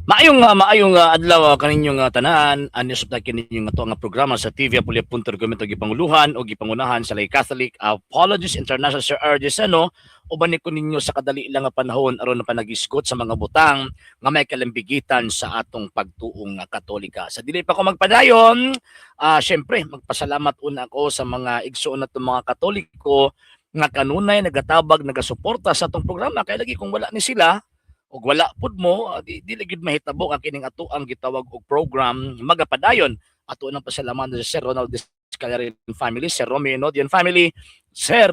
Maayong adlaw kaninyong tanan anyo sa kaninyong ato nga programa sa TV Apulia.Argumento gipanguluhan o gipangunahan sa Lay Catholic Apologies International Sir R.J. Sano uban ko ninyo sa kadali lang nga panahon aron na panagisgot sa mga butang nga may kalambigitan sa atong pagtuong Katolika. Sa dili pa ko magpadayon, syempre magpasalamat una ako sa mga igsoon nato mga Katoliko nga kanunay nagatabag nagasuporta sa atong programa kay lagi kung wala ni sila ug wala pud mo di gid mahitabo ang kining ato ang gitawag og program magapadayon. Ato nang pasalamatan sa Sir Ronald Discalarin family, Sir Romeo Nodian family, Sir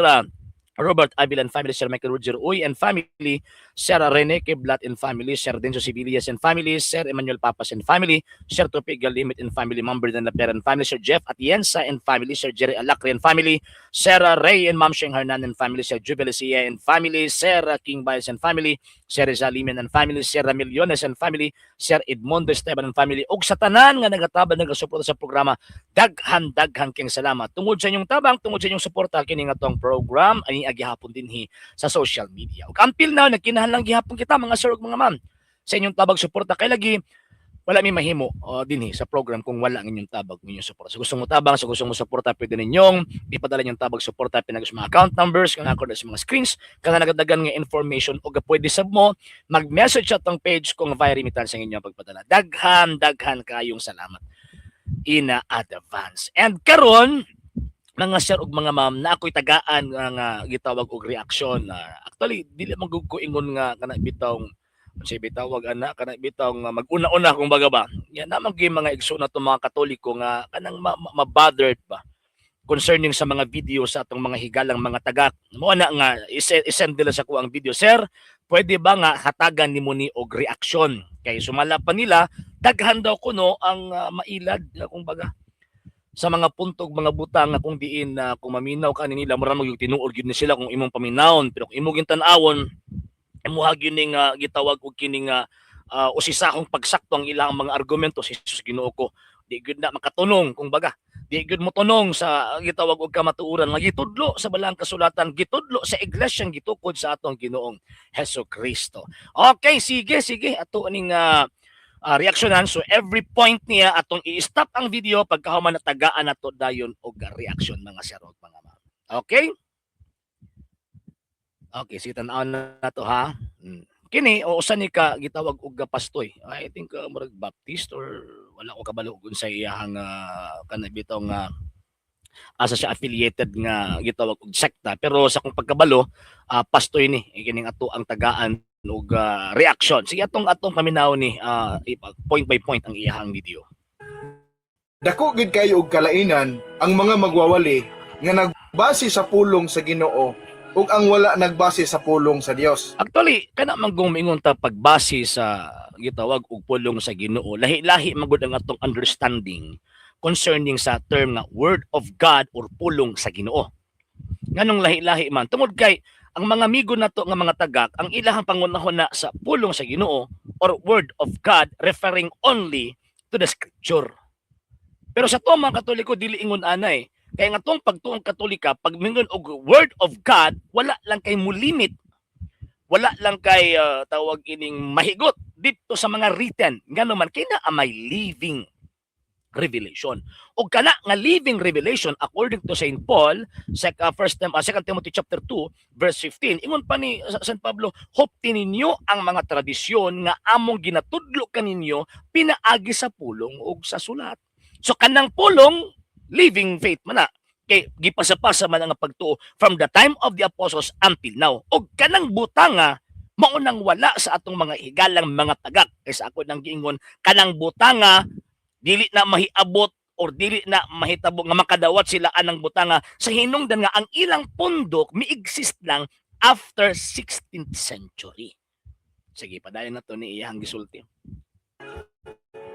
Robert Avilan family, Sir Michael Roger Uy and family, Sir Rene Keblat and family, Sir Denso Sibilias and family, Sir Emmanuel Papas and family, Sir Topi Galimit and family, Member Dan Laper and family, Sir Jeff Atienza and family, Sir Jerry Alacri and family, Sir Ray and Ma'am Sheng Hernan and family, Sir Jubilesia and family, Sir King Bias and family, Sir Rizalimen and family, Sir Ramillones and family, Sir Edmundo Esteban and family, ug sa tanan nga nagatabang nagasuporta sa programa, daghan king salamat. Tungod sa inyong tabang, tungod sa inyong suporta kini nga tong program ani agihapon dinhi sa social media. Ug until now nagkinahanglan gihapon kita mga sir ug mga ma'am sa inyong tabang suporta kay lagi wala mi mahimo dinhi sa program kung wala ang inyong tabag inyong suporta. So gusto mo tabang, so gusto mo suporta pwede ninyong ipadala inyong tabag suporta pinag sa mga account numbers kana ako sa mga screens kana nagadagan nga information o pwede sab mo mag-message sa tong page kung via remittance ang inyong pagpadala. Daghan kayong salamat in advance. And karon mga sir ug mga ma'am na ako'y tagaan nga gitawag og reaksyon. Actually dili man gud ko ingon nga kana bitawng si bitawag ana kana bitaw nga mag-una-una kung baga ba. Yan naman gyud mga igsoon nato mga Katoliko nga kanang ma-bothered ba concerning sa mga video sa atong mga higalang mga tagak. Mo na nga isend nila sa ko ang video, sir. Pwede ba nga hatagan nimo ni og reaksyon kay sumala pa nila daghan daw kuno ang mailad kung baga sa mga puntog mga butang nga kung diin kung maminaw ka nila mura mo yung tinuod gyud ni sila kung imong paminawon pero kung imong gintan-awon imuha gining gitawag og kining usisahong pagsakto ang ilang mga argumento sa Jesus Ginoo ko di gyud na makatunong kung baga di gyud mo tunong sa gitawag og kamatuoran nga gitudlo sa balang kasulatan gitudlo sa iglesyang gitukod sa atong Ginoong Hesukristo. Okay, sige ato ning reaksyonan. So every point niya atong i-stop ang video pagkahuman natagaan nato dayon og reaksyon mga sir ug mga ma'am. Okay? Okay, sige tan-aw na to ha. Kini o usa ni ka gitawag og pastoy. I think murag Baptist or wala ko kabalo kung sa iyang kana bitaw nga asa siya affiliated nga gitawag og sekta pero sa kung pagkabalo pastoy ni kining ato ang tagaan og reaction. Sige atong paminaw ni point by point ang iyang video. Dako gid kayo og kalainan ang mga magwawali nga nagbase sa pulong sa Ginoo ug ang wala nagbase sa pulong sa Dios. Actually, kana man gumingon ta pagbase sa gitawag og pulong sa Ginoo. Lahi-lahi magud ang atong understanding concerning sa term nga word of God or pulong sa Ginoo. Nganong lahi-lahi man tungod kay ang mga amigo nato nga mga tagak ang ilahang pangunahon na sa pulong sa Ginoo or word of God referring only to the scripture. Pero sa to mga Katoliko dili ingon anay. Kaya nga tong pagtuong Katolika, pag mingon og word of God, wala lang kay mulimit. Wala lang kay tawag ining mahigot dito sa mga written. Ngano man kay na may living revelation. O kana nga living revelation according to Saint Paul, 2 Timothy chapter 2 verse 15. Ingon pa ni San Pablo, hopti ninyo ang mga tradisyon nga among ginatudlo kaninyo pinaagi sa pulong ug sa sulat. So kanang pulong living faith man na kay gipasa-pasa man ang pagtuo from the time of the apostles until now. Og kanang butanga mao nang wala sa atong mga higalang mga tagak. Kay sa ako nang giingon kanang butanga dili na mahiabot or dili na mahitabo nga makadawat sila anang butanga sa hinungdan nga ang ilang pundok mi-exist lang after 16th century. Sige, padayon na to ni iyang gisulti.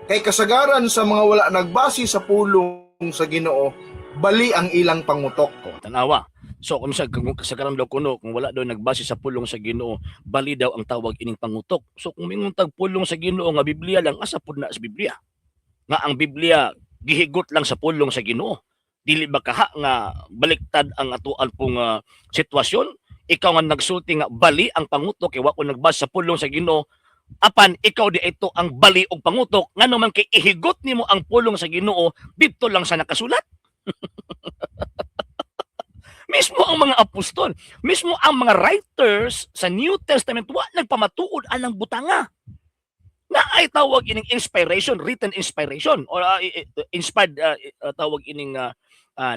Kay kasagaran sa mga wala nagbase sa pulong sa Ginoo, bali ang ilang pangutok. Tanawa. So kung kasagaran daw kuno kung wala daw nagbase sa pulong sa Ginoo, bali daw ang tawag ining pangutok. So kung mingon tag pulong sa Ginoo nga Biblia lang asa pud na sa Biblia. Nga ang Biblia gihigot lang sa pulong sa Ginoo. Dili ba kaha nga baliktad ang atuan pong sitwasyon? Ikaw nga nagsulti nga bali ang pangutok kay wa ko nagbase sa pulong sa Ginoo, apan ikaw di ito ang bali og pangutok ngano man kay ihigot nimo ang pulong sa Ginoo didto lang sa nakasulat. Mismo ang mga apostol, mismo ang mga writers sa New Testament wa nagpamatuod anang butanga na ay tawag ining inspiration, written inspiration or inspired tawag ining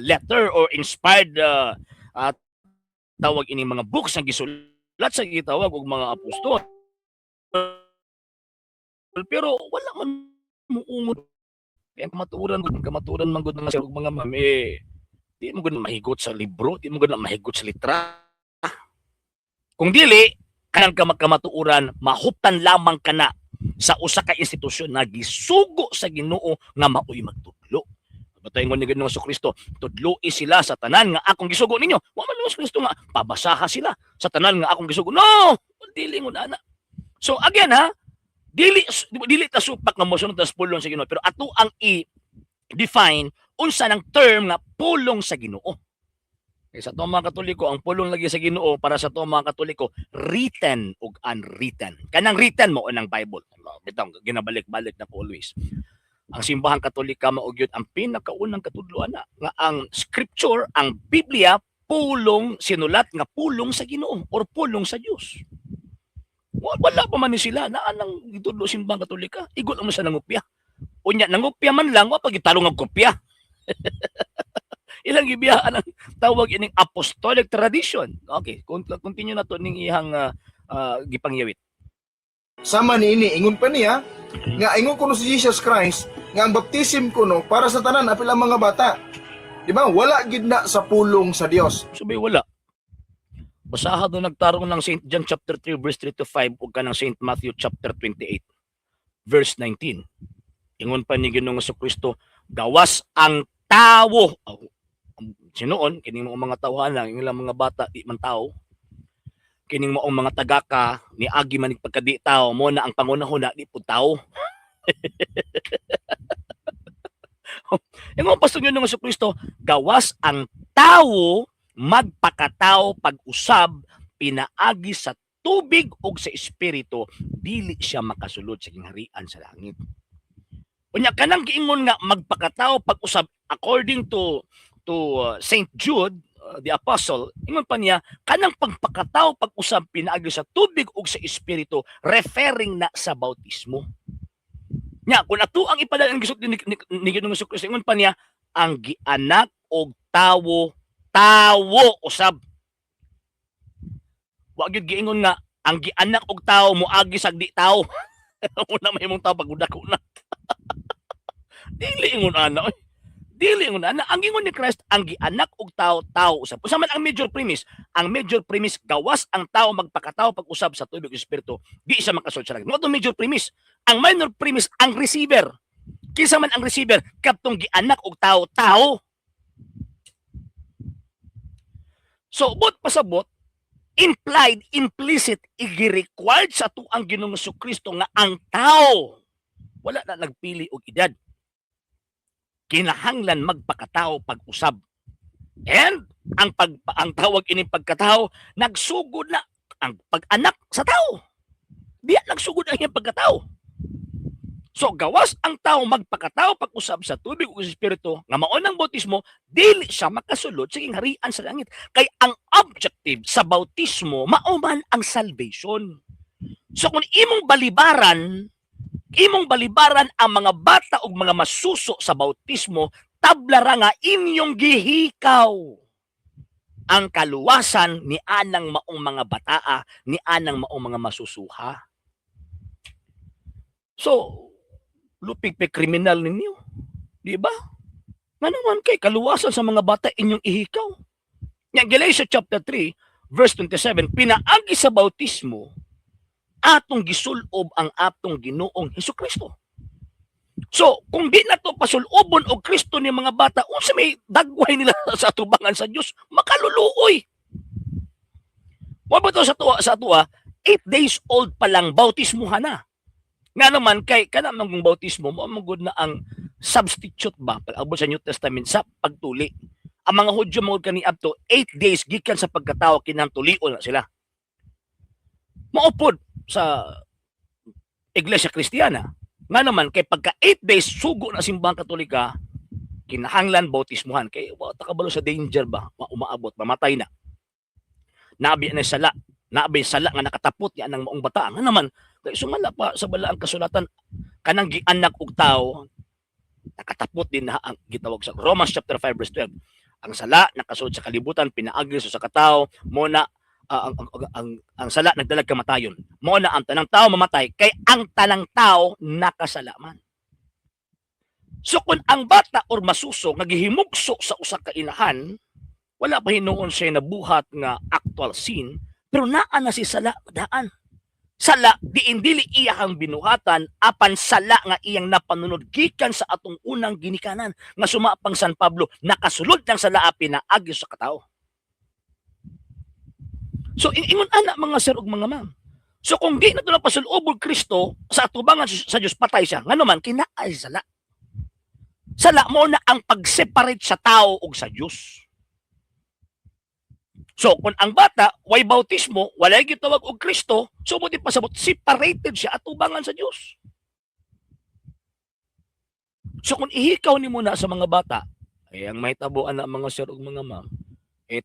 letter or inspired tawag ining mga books nga gisulat sa gitawag og mga apostol. Pero wala man muungod kaya kamaturan man gud nga og mga ma'am di mo gud mahigot sa libro, di mo gud mahigot sa litra. Kung dili kanang kamatuuran mahuptan lamang kana sa usa ka institusyon na gisugo sa Ginoo nga maoy magtudlo. Batayon ni Ginoong Kristo, tudloi sila sa tanan nga akong gisugo ninyo. Wa man Ginoong Kristo nga pabasaha sila sa tanan nga akong gisugo. No, dili mo ana. So again ha, dili ta supak nga mosunod tas pulong sa Ginoo, pero ato ang i-define unsa nang term nga pulong sa Ginoo. Kaya sa mga Katoliko, ang pulong lagi sa Ginoo para sa mga Katoliko, written ug unwritten. Kanang written mo ang Bible. Bitang ginabalik-balik na ko always. Ang simbahang Katolika mao gyud ang pinakaunang katudloan na nga ang scripture, ang Biblia pulong sinulat nga pulong sa Ginoo or pulong sa Dios. Wala pa man ni sila na anang gitudlo simbahang Katolika. Igol mo sa nangupya. Unya nangupya man lang wa pagitalong og kopya. Ilang gibiyahan ang tawag ining apostolic tradition. Okay, continue na to ning ihang gipangyawit. Sama niini ingon pa niya nga ingon kuno si Jesus Christ nga ang baptism kuno para sa tanan apil ang mga bata. Di ba? Wala gid na sa pulong sa Dios. Subay wala. Basaha do nagtarong ng St. John chapter 3 verse 3 to 5 ug kanang St. Matthew chapter 28 verse 19. Ingon pa ni Ginoong Kristo, gawas ang tawo. Sinoon kining mga tawhan lang ilang mga bata di man tao. Kining maong mga tagaka ni agi man pagkadi tao mo na ang pangunahon na di pud tao. Ingon pastor Ginoong Kristo, gawas ang tawo magpakatao pag-usab pinaagi sa tubig ug sa espiritu dili siya makasulod sa kingharian sa langit. Unya kanang giingon nga magpakatao pag-usab according to St. Jude the apostle, ingon pa niya kanang pagpakatao pag-usab pinaagi sa tubig ug sa espiritu referring na sa bautismo. Nya kun ato ang ipadala ang gisut ni Ginoong Kristo, ingon pa niya ang gianak og tawo usab. Wa gyud giingon nga ang gianak og tawo moagi sa di tawo. Una may mong tawo pagudako na. Dili ingon ana oy. Dili ingon ana ang ingon ni Christ ang gianak og tawo usab. Usa man ang major premise? Ang major premise gawas ang tawo magpakatao pag-usab sa tubig ug espiritu. Di siya makasulod sa langit. Mo major premise. Ang minor premise ang receiver. Kinsa man ang receiver kadtong gianak og tawo. So, bot pasabot, implied, implicit, i-required sa ito ang Ginoong Kristo nga ang tao wala na nagpili og edad. Kinahanglan magpakatao pag-usab. And ang tawag ini pagkatao, nagsugod na ang pag-anak sa tao. Diya nagsugod ang iyang pagkatao. So gawas ang tao magpakatao pag-usab sa tubig ug espiritu nga mao nang bautismo, dili siya makasulod sa kingharian sa langit. Kay ang objective sa bautismo mao man ang salvation. So kung imong balibaran ang mga bata ug mga masuso sa bautismo, tablara nga inyong gihikaw ang kaluwasan ni anang maong mga bataa, ni anang maong mga masusuha. So, lupig pe kriminal ninyo. Di ba? Nga naman kay kaluwasan sa mga bata inyong ihikaw. Nga Galatians chapter 3, verse 27, pinaagi sa bautismo, atong gisulob ang atong Ginoong Hesukristo. So, kung di na to pasulobon og Kristo ni mga bata, unsa may dagway nila sa atubangan sa Dios, makaluluoy. Wa ba to sa tuwa, 8 days old pa lang bautismuhan na. Nga naman kay kanang mong bautismo mo magud na ang substitute ba pag-abot sa New Testament sa pagtuli. Ang mga Hudyo mo kani up to 8 days gikan sa pagkatao kinang tulion na sila. Maupod sa Iglesia Kristiyana. Nga naman, kay pagka 8 days sugo na simbang Katolika, kinahanglan bautismuhan. Kay takabalo sa danger ba? Umaabot, mamatay na. Nabi na sala. Nabi sala nga nakatapot niya ng maong bata. Nga naman, kay sumala pa sa balaang kasulatan, kanang gianak og tao, nakatapot din na ang gitawag sa Romans chapter 5 verse 12. Ang sala nakasulod sa kalibutan, pinaagli sa katao, mo na ang sala nagdalag kamatayon. Mo na ang tanang tao mamatay kay ang tanang tao nakasalaman. So kung ang bata or masuso nagihimugso sa usa ka inahan, wala pa hinuon siya nabuhat nga actual sin, pero naa na si sala daan. Sala diin dili iyang binuhatan apan sala nga iyang napanunod gikan sa atong unang ginikanan nga sumapang San Pablo nakasulod ng sala pinaagi sa katao. So ingon ana mga sir ug mga ma'am. So kung di na ito napasulubog Kristo sa atubangan sa Diyos, patay siya. Nga naman, kinaay sala. Sala mo na ang pag-separate sa tao ug sa Diyos. So kung ang bata, way bautismo, walay gitawag og Kristo, so buti pasabot, separated siya atubangan sa Diyos. So kung ihikaw ni mo na sa mga bata, ay ang may tabuan na mga sir ug mga ma'am,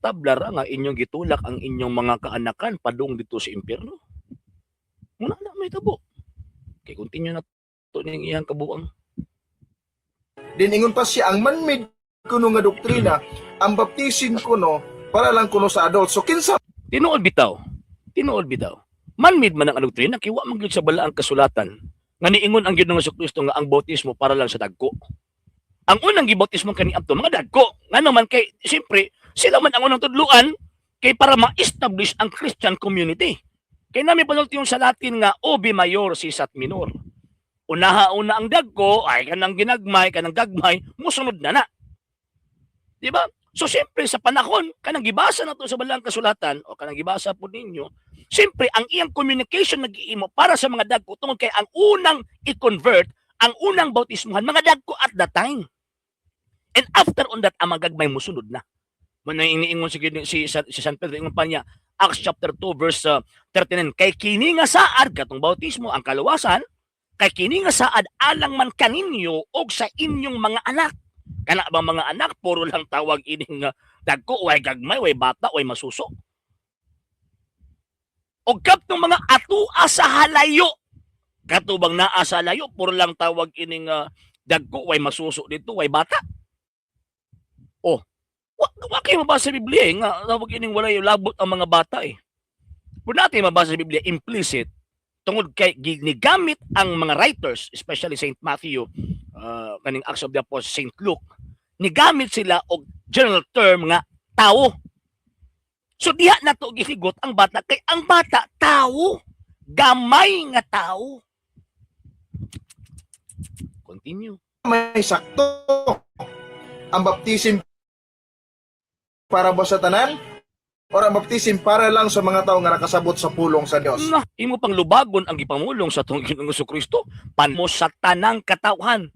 tablara nga inyong gitulak ang inyong mga kaanakan padung dito sa impyerno. Muna na may tabo. Kaya continue na ito ng iyang kabuang. Din ingon pa siya, ang man-made kuno nga doktrina, ang baptisin kuno, para lang kuno sa adult. So kinsa? Tinuod bitaw. Man-made man ang doktrina, kiwa man gyud sa balaang kasulatan. Nga niingon ang Ginoong Jesucristo nga ang bautismo para lang sa dagko. Ang unang gibautismo kaniadto mga dagko. Nga naman kay siyempre sila man ang unang tudluan kay para ma-establish ang Christian community. Kay nami panult yung sa Latin nga ubi mayor sisat minor. Unaha-una ang dagko, ay kanang ginagmay, kanang gagmay, musunod na na. Di ba? So siyempre sa panahon, kanang gibasa na to sa balang kasulatan, o kanang gibasa po ninyo, siyempre ang iyang communication nag-iimo para sa mga dagko, tungkol kay ang unang i-convert, ang unang bautismuhan, mga dagko at that time. And after on that, ang magagmay musunod na. Muna iniingon si San Pedro, ingon pa niya, Acts chapter 2 verse 39, kay kini nga saad katong bautismo ang kaluwasan, kay kini nga saad alang man kaninyo og sa inyong mga anak. Kana bang mga anak puro lang tawag ining dagko, way gagmay, way bata, way masuso. Og katong mga atua sa halayo, katubang naa sa halayo puro lang tawag ining dagko, way masuso dito, way bata. Oh, wa kayo mabasa sa Biblia nga tawag ining walay labot ang mga bata eh. Kung natin mabasa sa Biblia implicit tungod kay ginigamit ang mga writers, especially Saint Matthew, kaning Acts of the Apostles, Saint Luke, nigamit sila og general term nga tao. So diha na to gihigot ang bata kay ang bata tao, gamay nga tao. Continue. May sakto. Ang baptism para ba sa tanan? O ang baptism para lang sa mga tao nga nakasabot sa pulong sa Dios? Na, imo pang lubagon ang gipamulong sa atong Ginoong Jesucristo panmo sa tanang katawhan.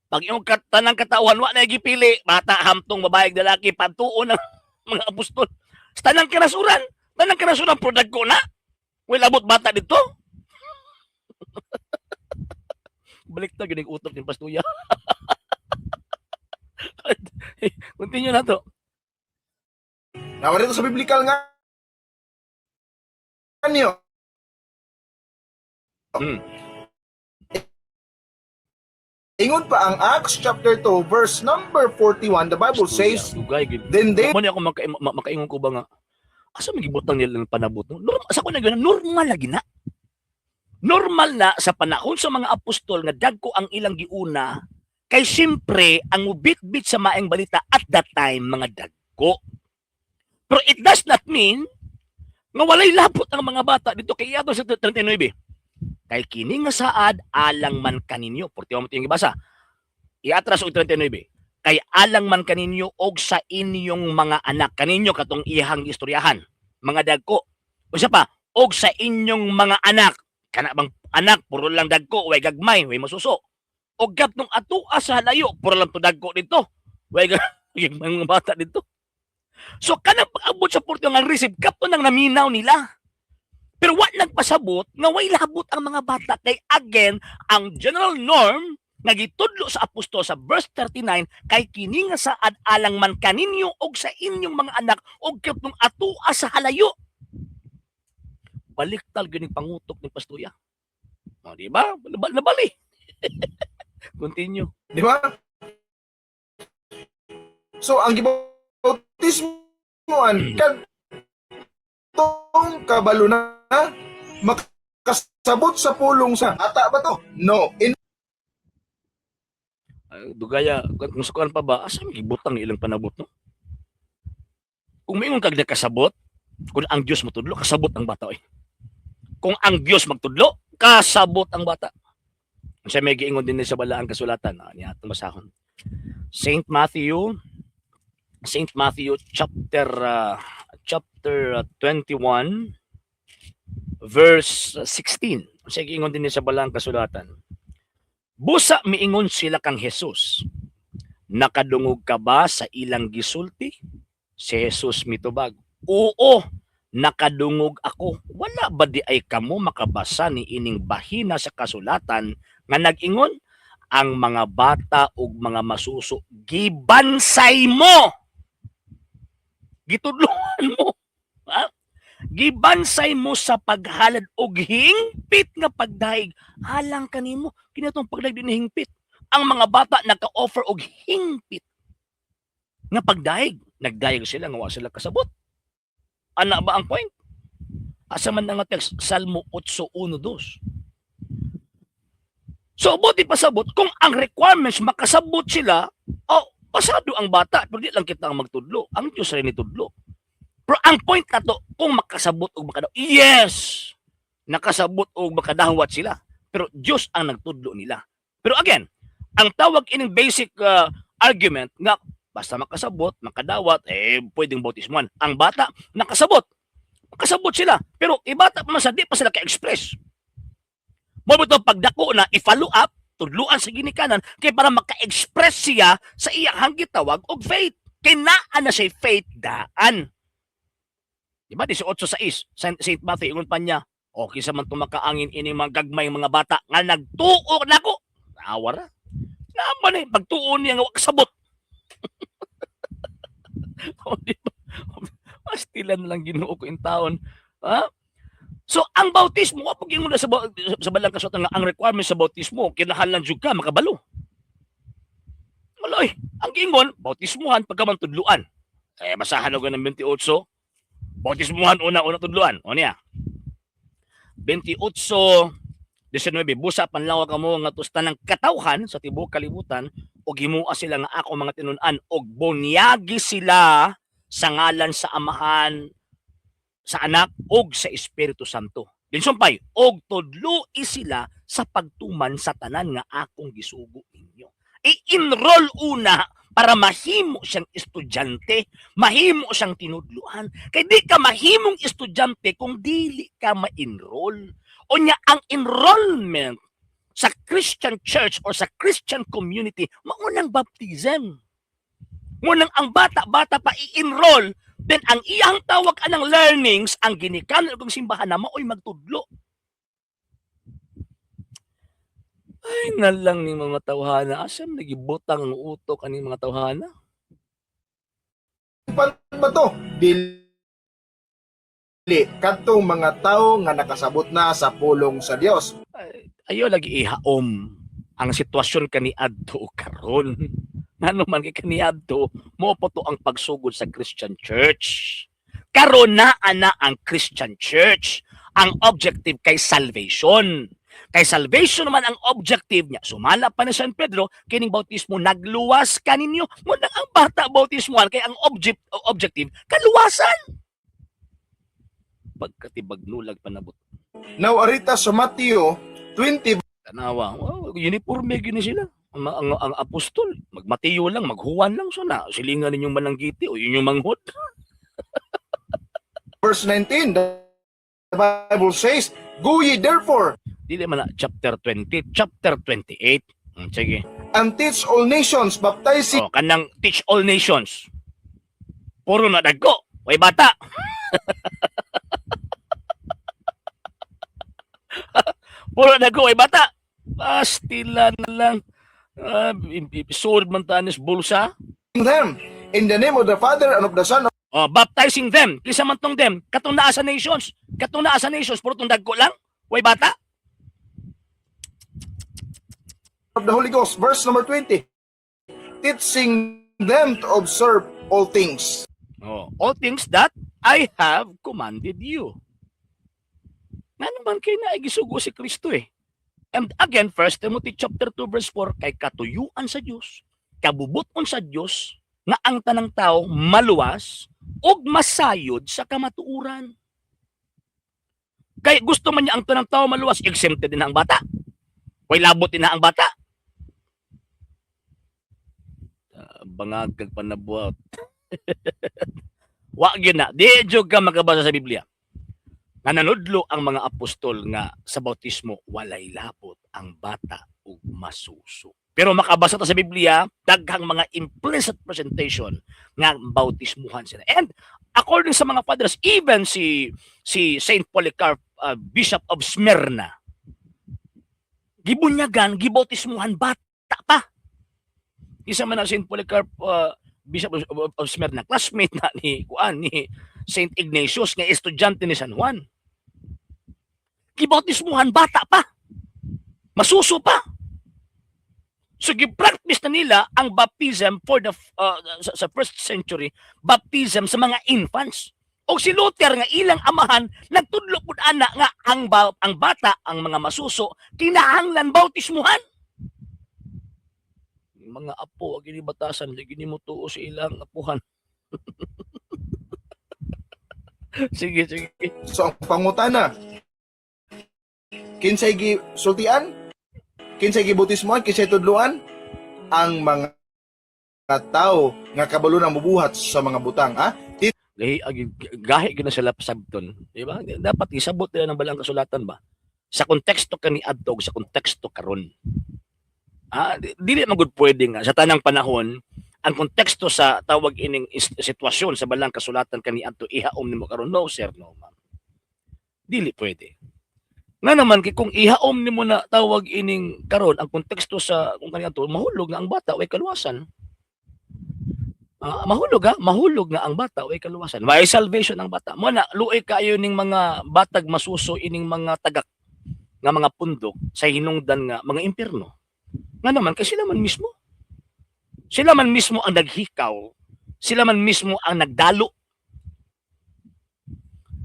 Pag yung tanang katawhan wa na gipili, bata, hamtong, babae, lalaki, pantuon ng mga apostol. Sa tanang kanasuran product ko na. Well, abot bata dito. Balik na gining utok ng pastuya. Continue na to. Nawari ito sa biblical nga niyo. Ingon pa ang Acts chapter 2 verse number 41, the Bible says, then they... Muna ako makaingon ko ba nga, asa magibutang nila ng panabot? Sa ko na gano'n, normal lagi na. Normal na sa panahon sa mga apostol nga dagko ang ilang giuna, kay siyempre ang mubit-bit sa maeng balita at that time mga dagko. Pero it does not mean nga walay labot ang mga bata dito kay ato sa 39. Kay kini nga saad alang man kaninyo. 41 mo tiyong ibasa. Iatras og 39. Kay alang man kaninyo og sa inyong mga anak. Kaninyo katong ihang istoryahan. Mga dagko. O siya pa, og sa inyong mga anak. Kana bang anak, puro lang dagko, way gagmay, way masuso. Og katong atua sa halayo, puro lang to dagko dito. Way mga bata dito. So kanang pag-abot sa porto nga receive kato nang naminaw nila. Pero wa nagpasabot nga way labot ang mga bata kay again ang general norm nga gitudlo sa apostol sa verse 39 kay kini nga saad alang man kaninyo og sa inyong mga anak og katong atua sa halayo. Baliktad gyud pangutok ni Pastoya. O di ba? Nabali. Continue. Di ba? So, ang gibautismoan, kadtong kabalo na, makasabot sa pulong sa ata ba to? No. Dugaya, kung sukuan pa ba, asa may gibutang ni ilang panabot, no? Kung maingon kag nakasabot, kung ang Dios matudlo, kasabot ang bata, eh. Kung ang Dios magtudlo, kasabot ang bata. Siya may giingon din sa balaang kasulatan. Niya atong basahon. Saint Matthew chapter 21 verse 16. Siya giingon din sa balaang kasulatan. Busa miingon sila kang Jesus. Nakadungog ka ba sa ilang gisulti? Si Jesus mitubag. Oo, nakadungog ako. Wala ba di ay kamo makabasa ni ining bahina sa kasulatan nga nag-ingon ang mga bata ug mga masuso gibansay mo. Gitudloan mo. Ha? Gibansay mo sa paghalad og hingpit nga pagdaig. Halang kanimo kinatong pagdaig din hingpit. Ang mga bata naka-offer og hingpit nga pagdaig. Nagdayeg sila nga wa sila kasabot. Ana ba ang point? Asa man nga text Salmo 8:1-2. So, buti pasabot, kung ang requirements makasabot sila, pasado ang bata, pero di lang kita ang magtudlo. Ang Diyos rin itudlo. Pero ang point na to, kung makasabot o makadawat, yes! Nakasabot o makadawat sila. Pero Diyos ang nagtudlo nila. Pero again, ang tawag ining basic argument nga, basta makasabot, makadawat, pwedeng bautismuhan. Ang bata, nakasabot. Makasabot sila. Pero ibata pa man sa di pa sila ka-express. Mo ito pagdako na i-follow up, tudluan sa ginikanan, kay para maka-express siya sa iyang gitawag og faith. Kay naa na siya faith daan. Diba? 18:6, St. Matthew, ingon pa niya, okay sa man tumakaangin ini mga gagmay mga bata nga nagtuo na ko. Nawara. Naman pagtuo niya nga kasabot. Diba? Mastilan na lang Ginoo ko in taon. Ha? So, ang bautismo, kapag yung sa balang kasulatan nga, ang requirement sa bautismo, kinahanglan jud ka, makabalo. Maloy, ang gingon, bautismuhan, pagkamantudluan. Basahan ako ng 28, bautismuhan, una tudluan. O niya, 28:19, busa panlawa ka mo nga tustan ng katawhan sa tibuok kalibutan, o gimua sila nga ako mga tinunan, o bunyagi sila sa ngalan sa Amahan, sa Anak og sa Espiritu Santo. Dinsumpay, og tudloi sila sa pagtuman sa tanan nga akong gisugo ninyo. I-enroll una para mahimo siyang estudyante, mahimo siyang tinudluan. Kay di ka mahimong estudyante kung dili ka ma-enroll. O niya, ang enrollment sa Christian church or sa Christian community, maunang baptism. Munang ang bata-bata pa i-enroll, then ang iyang tawag anang learnings, ang ginikanan kong simbahan na maoy magtudlo. Ay, nalang ni mga tawhana. Asam nagibutang ang utok aning mga tawhana? Ba to? Dili kadtong mga tao nga nakasabot na sa pulong sa Dios. Ayo lagi ihaom ang sitwasyon kaniadto karon. Ngano man kay kaniadto, mo po to ang pagsugod sa Christian Church. Karon na ana ang Christian Church. Ang objective kay salvation. Kay salvation naman ang objective niya. Sumala pa ni San Pedro, kining bautismo nagluwas kaninyo. Muna ang bata bautismuhan kay ang objective kaluwasan. Pagkatibag nulag panabot. Now arita sa Mateo 20 Tanawa, uniforme gini sila. Ang apostol, magmatiyo lang, maghuwan lang. So na, silingan ninyong mananggiti o inyong manghod. verse 19, the Bible says, go ye therefore Dili man na, chapter 20, chapter 28. Sige. and teach all nations, baptizing Kanang teach all nations. Puro na dagko. Way bata. Puro na ko, bata. Pastila na lang. Episode man tanis bulsa. them in the name of the Father and of the Son Baptizing them. Kisa man tong them. Katong naa sa nations. Katong naa sa nations. Puro tong dagko lang. Way bata. of the Holy Ghost. Verse number 20. Teaching them to observe all things. All things that I have commanded you. Nga naman kayo na igisugo si Kristo eh. And again, 1 Timothy chapter 2 verse 4, kay katuyuan sa Dios, kabubuton sa Dios, nga ang tanang tao maluwas ug masayod sa kamatuuran. Kay gusto man niya ang tanang tao maluwas, exempted din ang bata. Way labot din na ang bata. Bangag kag panabuhat. Wa gyud na, di jud ka makabasa sa Biblia. Nananudlo ang mga apostol nga sa bautismo walay labot ang bata ug masuso. Pero makabasa ta sa Biblia, daghang mga implicit presentation nga bautismuhan sila. And according sa mga fathers, even si Saint Polycarp, Bishop of Smyrna, gibunyagan, gibautismuhan bata pa. Isa man na Saint Polycarp, Bishop of Smyrna, classmate na ni Saint Ignatius nga estudyante ni San Juan. Gibautismuhan bata pa. Masuso pa. So gi-practice na nila ang baptism for the sa first century, baptism sa mga infants. O si Luther nga ilang amahan nagtudlo pud ana nga ang bata, ang mga masuso kinahanglan bautismuhan. Mga apo gini batasan gini mo tuo sa ilang apuhan. Sige. So ang pangutana, kinsay gi sultian? Kinsay gi bautismohan? Kinsay tudloan? Ang mga tao nga kabalo nang mubuhat sa mga butang, ha? Gahi gina sila pasabton, di ba? Dapat isabot nila ng balang kasulatan ba? Sa konteksto kani adtog, sa konteksto karon. Dili magud pwede nga sa tanang panahon ang konteksto sa tawag ining sitwasyon sa balang kasulatan kani adto ihaom nimo karon. No sir, no ma'am. Dili pwede. Nga naman kung ihaom nimo na tawag ining karon ang konteksto sa kung kani adto mahulog nga ang bata way kaluwasan. Mahulog nga ang bata way kaluwasan. May salvation ang bata. Mo na luoy kayo ning mga batag masuso ining mga tagak nga mga pundok sa hinungdan nga mga impierno. Nga naman, kasi sila man mismo. Sila man mismo ang naghikaw. Sila man mismo ang nagdalo.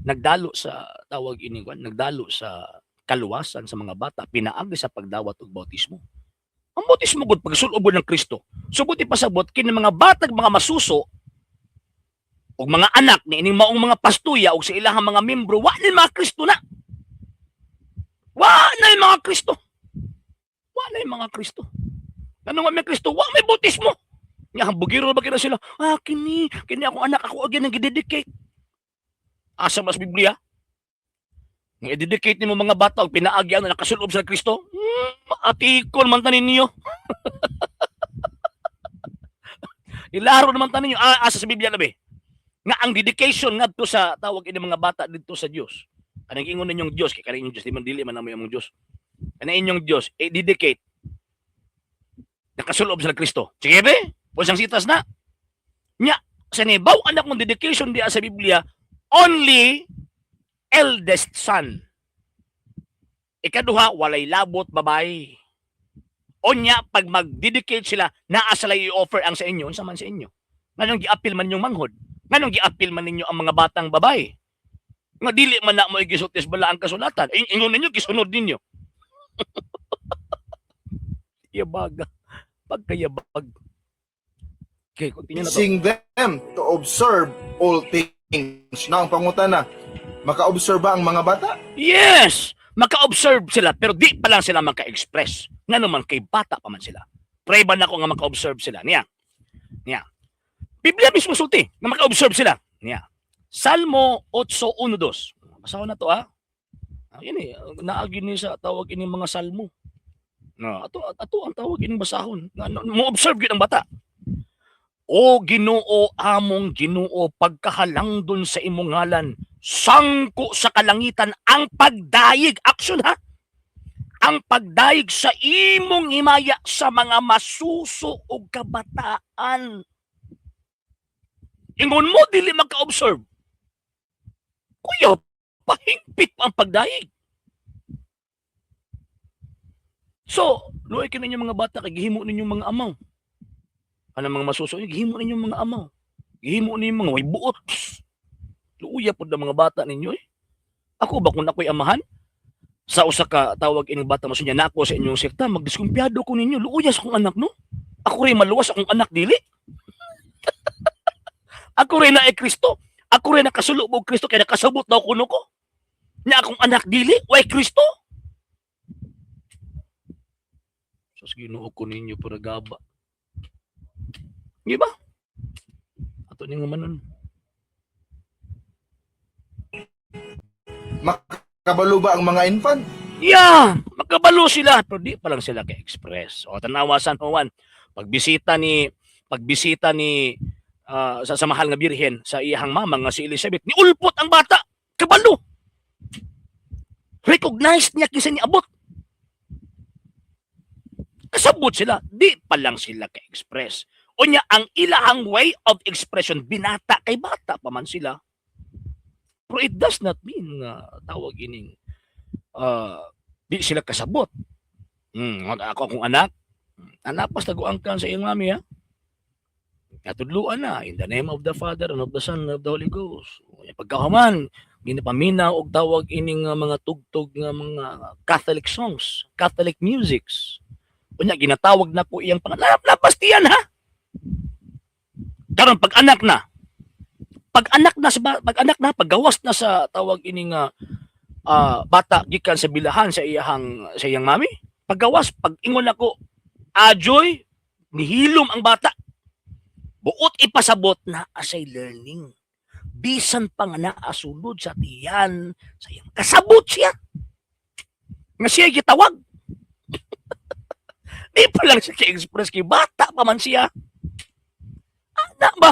Nagdalo sa tawag inigwan, nagdalo sa kaluwasan sa mga bata, pinaagi sa pagdawat ug bautismo. Ang bautismo gud pagsulob ng Kristo. Subuti pasabot kini mga batag mga masuso ug mga anak ni ining maong mga pastuya ug sa ilahang mga membro, wa ni mga Kristo na. Wa na mga Kristo. Wala yung mga Kristo. Ano nga may Kristo? Wala may bautismo. Nga, bugiro ba kina sila? Kini akong anak, ako agad nang i-dedicate. Asa mas Biblia? Nga i-dedicate ni mo mga bata, pinaagyan na nakasulob sa Kristo? Atikon man tanin niyo. Ilaro naman tanin niyo. Asa sa Biblia labi. Nga ang dedication nga to sa tawag ini mga bata dito sa Dios. Kanang ingon ninyong Dios, kay kanang inyong Dios, di man dili man namo imong Dios. Ano inyong Diyos, dedicate. Nakasulob sa Kristo. Sige be, pusang sitas na. Nya, sa nibaw anak mong dedication diya sa Biblia, only eldest son. Ikaduha, walay labot babae. O nya, pag mag-dedicate sila, naasala i-offer ang sa inyo, sa man sa inyo. Nganong gi-appeal man yung manghod? Nganong gi-appeal man ninyo ang mga batang babae? Nga dili man na mo igisultis bala ang kasulatan. Ingon ninyo, gisunod ninyo. Yabaga. Pagkayabag. Okay, continue na to. Teaching them to observe all things. Na ang pangutana, maka-observe ba ang mga bata? Yes! Maka-observe sila, pero di pa lang sila maka-express. Nga naman, kay bata pa man sila. Pray ba na ko nga maka-observe sila? Niya. Biblia mismo sulti, na maka-observe sila. Niya. Salmo 8:1-2. Basahin na to yan naagi ni sa tawag ini mga salmo. Ato ang tawag ini basahon. Mo observe gyud ang bata. O Ginoo among Ginoo, pagkahalang dun sa imong ngalan, sangko sa kalangitan ang pagdayeg. Action ha. ang pagdaig sa imong himaya sa mga masuso o kabataan. Ingon mo, dili maka-observe. Kuya, pahingpit pa ang pagdaig. So, luoy ka ninyo mga bata, kay gihimo ninyo mga amaw. Ano mga masuso, gihimo ninyo mga amaw. Gihimo ninyo mga way buot. Luuya po na mga bata ninyo eh. Ako ba kung ako'y amahan? Sa usa ka tawag ining bata mo siya na ako sa inyong sekta, magdiskumpiyado ko ninyo. Luuya sa akong anak, no? Ako rin maluwas akong anak, dili. Ako rin na Kristo. Ako rin nakasulo mo Kristo, kaya nakasabot daw kuno ko. Na akong anak, dili. Way Kristo. So, Ginoo ko ninyo para gaba. Di ba? Ato ni nga manon. Makabalo ba ang mga infant? Yeah, magkabalo sila, pero di pa lang sila ka-express. O tanawa San Juan, pagbisita ni sa mahal nga birhen sa iyang mama nga si Elizabeth, ni ulpot ang bata, kabalo. Recognized niya kinsa ni abot. Kasabot sila, di pa lang sila ka-express. O niya, ang ilahang way of expression, binata kay bata pa man sila. Pero it does not mean tawag ining di sila kasabot. Ako akong anak pas taguangkan sa iyong mami ha. Natudluan na in the name of the Father and of the Son and of the Holy Ghost. Pagkahuman, ginapaminaw og tawag ining mga tugtog nga mga Catholic songs, Catholic musics. Unya ginatawag na po iyang pangalan. Napastiyan ha. Karon pag-anak na, paggawas na sa tawag ining bata gikan sa bilahan sa iyang mami. Paggawas, pag-ingon ako, ajoy, nihilom ang bata. Buot ipasabot na asay learning. Bisan pa nga naasulod sa tiyan, sa iyang kasabot siya. Nga siya gitawag. Di pa lang siya ki-express kay bata pa man siya. Ana ba?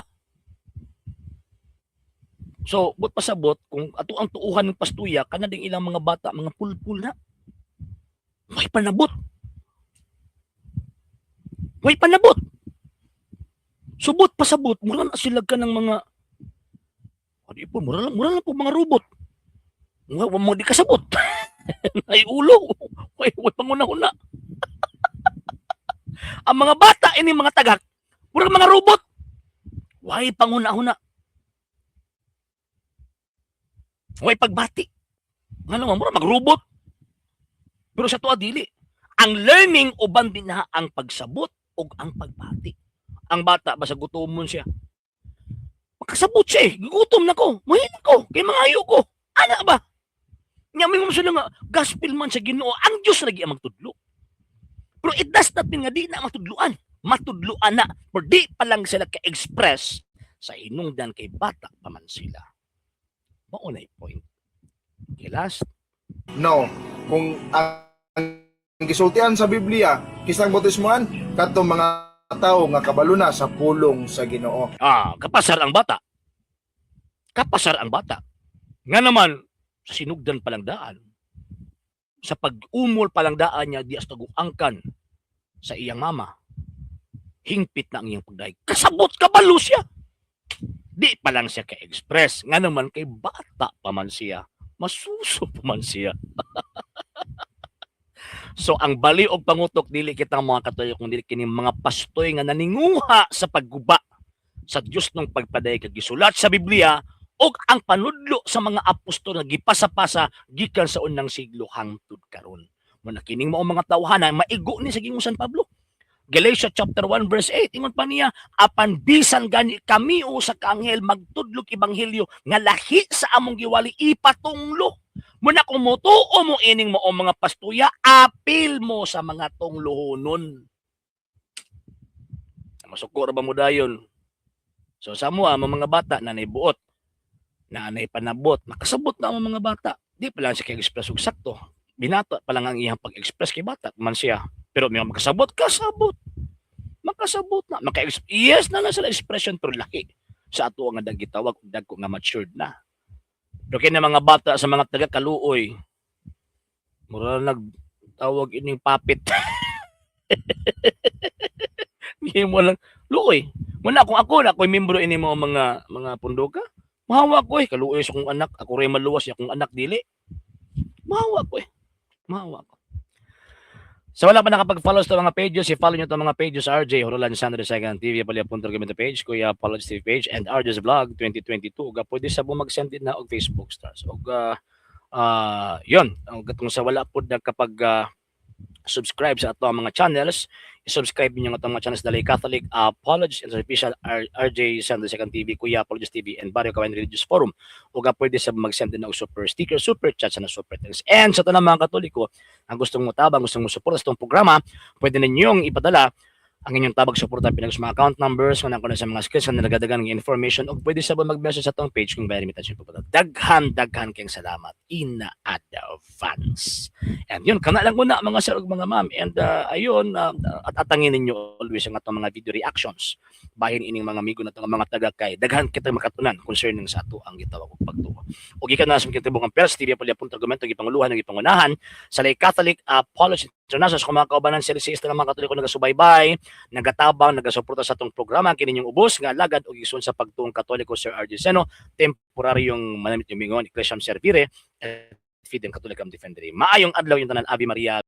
So, but pasabot, kung ato ang tuuhan ng pastuya, kana ding ilang mga bata, mga pulpul na. May panabot. May panabot. Subot pasabot, mura na sila ka ng mga, mura lang po mga robot. Mga di kasabot. Ay ulo. May panguna-una. Ang mga bata, ini mga tagak, mura mga robot. Way panguna-una. Way pagbati. Nga naman, mura mag-robot. Pero sa tuwa dili. Ang learning uban din na ang pagsabot o ang pagbati. Ang bata, basta gutomon siya. Magkasabot siya eh. Gutom na ko. Mahin ko. Kaya mga ayo ko. Ana ba? Ngamin mo sila nga, gospel man sa Ginoo. Ang Diyos lagi ang magtudlo. Pero it does not mean nga di na matudluan. Matudluan na. Pero di pa lang sila ka-express sa hinungdan kay bata pa man sila. Maunay point. Okay, last. No. Kung ang gisultian sa Biblia, kisang bautismoan, kadtong mga tao nga kabalo na sa pulong sa Ginoo. Kapasar ang bata. Kapasar ang bata. Nga naman, sa sinugdan palang daan, sa pag-umol palang daan niya, di as taguangkan sa iyang mama, hingpit na ang iyang pagdaig. Kasabot, kabalo siya. Di pa lang siya ka-express. Nga naman, kay bata pa man siya. Masuso pa man siya. So ang bali og pangutok dili kitang mga katuyo kung dili kini mga pastoy nga naninguha sa pagguba sa Dios nung pagpaday kag gisulat sa Biblia og ang panudlo sa mga apostol nga gipasa-pasa gikan sa unang siglo hangtod karon. Mo kining mao mga tawhanan maigo ni sa Ginoong San Pablo. Galatians chapter 1 verse 8 ingon pa niya, apan bisan gani kami o sa kaanghel magtudlog ebanghelyo nga lahi sa among giwali ipatunglo. Muna kung mutuo mo ining mo o mga pastuya, apil mo sa mga tunglohonon. Masukor ba mo dayon? So sa mo mga bata na naibuot, na panabot, nakasabot na ang mga bata. Di pa lang siya kag-express og sakto. Binato pa lang ang iyang pag-express kay bata man siya. Pero may makasabot, kasabot. Makasabot na. Yes na lang sila expression pero laki. Sa ato nga gitawag og dagko nga matured na. Pero kaya mga bata sa mga taga-kaluoy, mura tawag ining papit. Hindi mo lang luoy. Muna kung ako na ako'y membro ini mga pundoka, mahawa ko kaluoy sa kong anak, ako rin maluwas ya kong anak dili. Mahawa ko mahawa ko. So wala pa nakapag-follow sa mga pages, i-follow nyo itong mga pages RJ Horolan Sandro II TV Palya.com page, Kuya Apollos TV page, and RJ's Vlog 2022. Uga pwede sa mag-send din na og Facebook stars. Uga yun, katong sa wala po na kapag subscribe sa ato mga channels, i-subscribe niyo ang mga channels Dalay Catholic, Apologist, and Official RJ Sandro II TV, Kuya Apologist TV, and Barrio Kawain Religious Forum. Uga pwede sa mag-send din ng super sticker, super chat sa super thanks. And sa tanang mga Katoliko, ang gustong mo tabang, gustong mo support sa itong programa, pwede ninyong ipadala ang inyong tabag suporta pinag sa mga account numbers, kung na sa mga skills na nagadagan ng information, o pwede sa mag-message sa itong page kung very limited po. Daghan kayong salamat in advance. And yun, kana lang muna mga sir ug mga ma'am. And ayun, at atangin ninyo always ang atong mga video reactions. Bahin ining mga amigo na itong mga taga kay daghan kita makatunan concerning sa ato ang gitawag og pagtuo. O gikan na sa mga kitibong ang Pels TV Palya.com gipanguluhan ng gipangunahan sa Lay Catholic Apologist International sa mga kaubanan serisista ng mga Katoliko nagasubaybay, nagatabang, nagasuporta sa atong programa kini yung ubos nga alagad og igsoon sa pagtuong Katoliko Sir RJ Seno, temporaryong manamit yung mingon Ecclesiam Servire, Fidem Catholicam Defendere. Maayong adlaw yung tanan, Ave Maria.